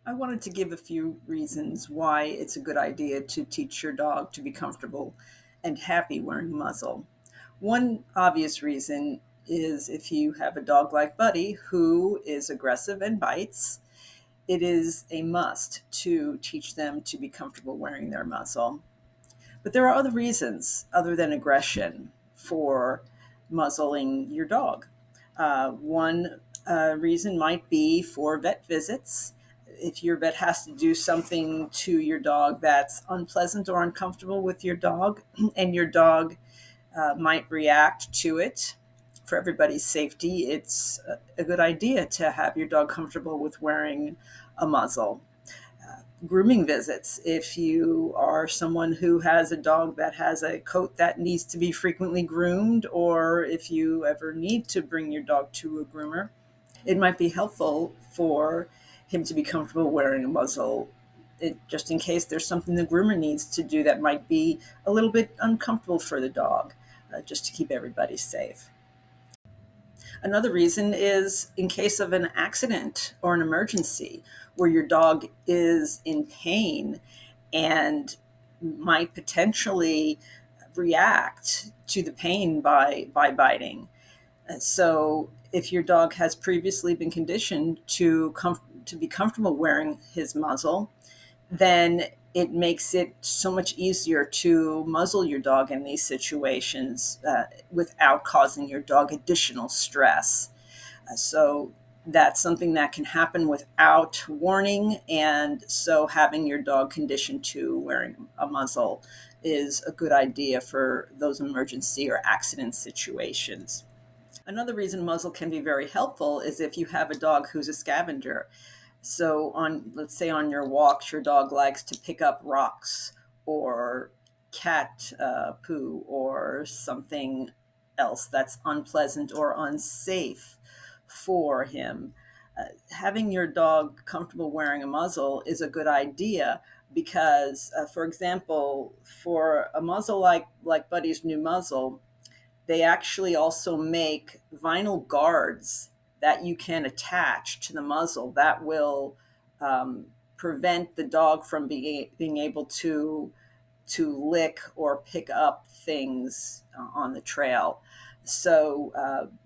I wanted to give a few reasons why it's a good idea to teach your dog to be comfortable and happy wearing a muzzle. One obvious reason is if you have a dog like Buddy who is aggressive and bites, it is a must to teach them to be comfortable wearing their muzzle. But there are other reasons other than aggression for muzzling your dog. One reason might be for vet visits. If your vet has to do something to your dog that's unpleasant or uncomfortable with your dog, and your dog might react to it, for everybody's safety, it's a good idea to have your dog comfortable with wearing a muzzle. Grooming visits. If you are someone who has a dog that has a coat that needs to be frequently groomed, or if you ever need to bring your dog to a groomer, it might be helpful for him to be comfortable wearing a muzzle. Just in case there's something the groomer needs to do that might be a little bit uncomfortable for the dog, just to keep everybody safe. Another reason is in case of an accident or an emergency where your dog is in pain and might potentially react to the pain by biting. So if your dog has previously been conditioned to be comfortable wearing his muzzle, then it makes it so much easier to muzzle your dog in these situations without causing your dog additional stress. So that's something that can happen without warning. And so having your dog conditioned to wearing a muzzle is a good idea for those emergency or accident situations. Another reason muzzle can be very helpful is if you have a dog who's a scavenger. So on, let's say on your walks, your dog likes to pick up rocks or cat poo or something else that's unpleasant or unsafe for him. Having your dog comfortable wearing a muzzle is a good idea because, for example, for a muzzle like Buddy's new muzzle, they actually also make vinyl guards that you can attach to the muzzle that will um, prevent the dog from being able to lick or pick up things on the trail. So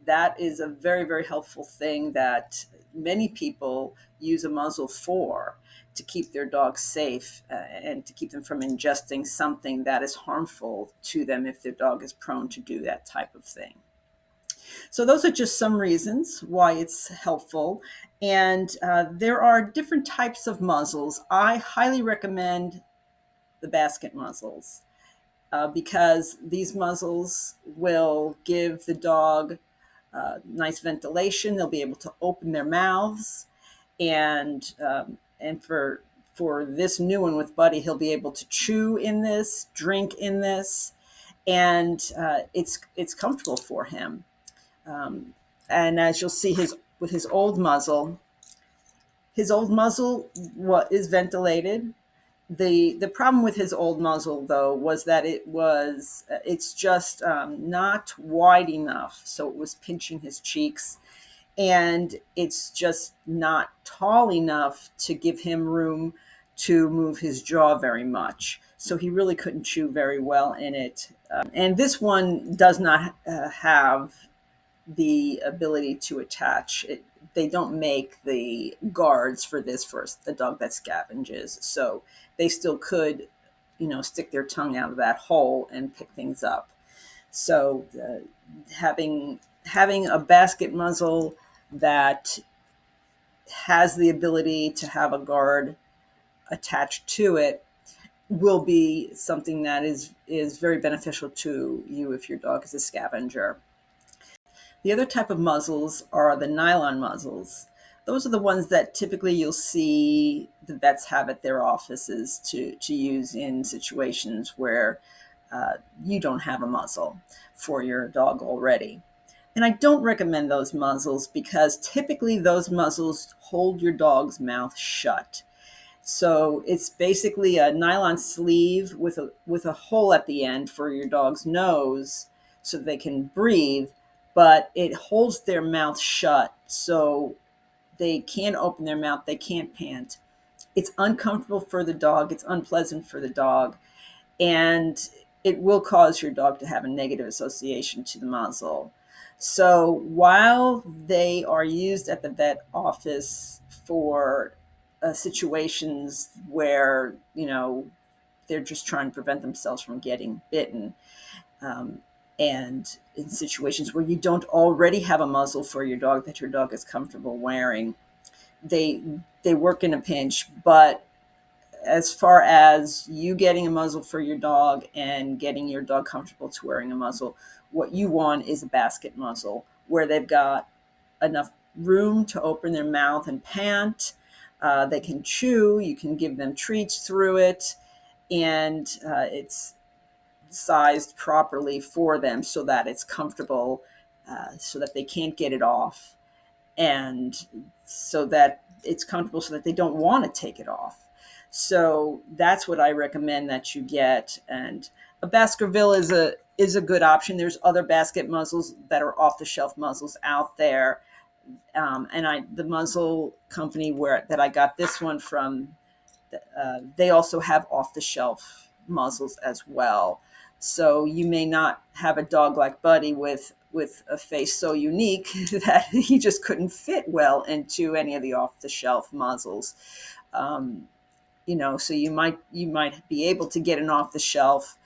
that is a very, very helpful thing that many people use a muzzle for, to keep their dogs safe and to keep them from ingesting something that is harmful to them if their dog is prone to do that type of thing. So those are just some reasons why it's helpful. And there are different types of muzzles. I highly recommend the basket muzzles because these muzzles will give the dog nice ventilation. They'll be able to open their mouths, and for this new one with Buddy, he'll be able to chew in this, drink in this, and it's comfortable for him. Um, and as you'll see, his with his old muzzle what is ventilated. The problem with his old muzzle though was that it's just not wide enough, so it was pinching his cheeks, and it's just not tall enough to give him room to move his jaw very much, so he really couldn't chew very well in it. And this one does not have the ability to attach it. They don't make the guards for this for the dog that scavenges, so they still could, stick their tongue out of that hole and pick things up. So having a basket muzzle that has the ability to have a guard attached to it will be something that is very beneficial to you if your dog is a scavenger. The other type of muzzles are the nylon muzzles. Those are the ones that typically you'll see the vets have at their offices to use in situations where you don't have a muzzle for your dog already. And I don't recommend those muzzles because typically those muzzles hold your dog's mouth shut. So it's basically a nylon sleeve with a hole at the end for your dog's nose so they can breathe, but it holds their mouth shut so they can't open their mouth, they can't pant, It's uncomfortable for the dog, it's unpleasant for the dog, and it will cause your dog to have a negative association to the muzzle. So while they are used at the vet office for situations where, they're just trying to prevent themselves from getting bitten, um, and in situations where you don't already have a muzzle for your dog that your dog is comfortable wearing, they they work in a pinch. But as far as you getting a muzzle for your dog and getting your dog comfortable to wearing a muzzle, what you want is a basket muzzle where they've got enough room to open their mouth and pant. They can chew. You can give them treats through it, and it's sized properly for them so that it's comfortable, so that they can't get it off, and so that it's comfortable so that they don't want to take it off. So that's what I recommend that you get. And a Baskerville is a good option. There's other basket muzzles that are off the shelf muzzles out there. And the muzzle company that I got this one from, they also have off the shelf muzzles as well. So you may not have a dog like Buddy with a face so unique that he just couldn't fit well into any of the off the shelf muzzles. Um, so you might be able to get an off the shelf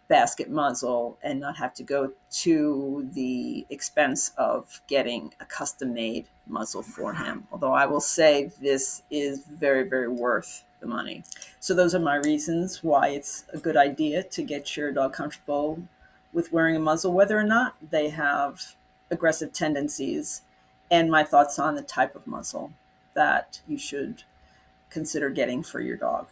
basket muzzle and not have to go to the expense of getting a custom made muzzle for him. Although I will say this is very, very worth the money. So those are my reasons why it's a good idea to get your dog comfortable with wearing a muzzle, whether or not they have aggressive tendencies, and my thoughts on the type of muzzle that you should consider getting for your dog.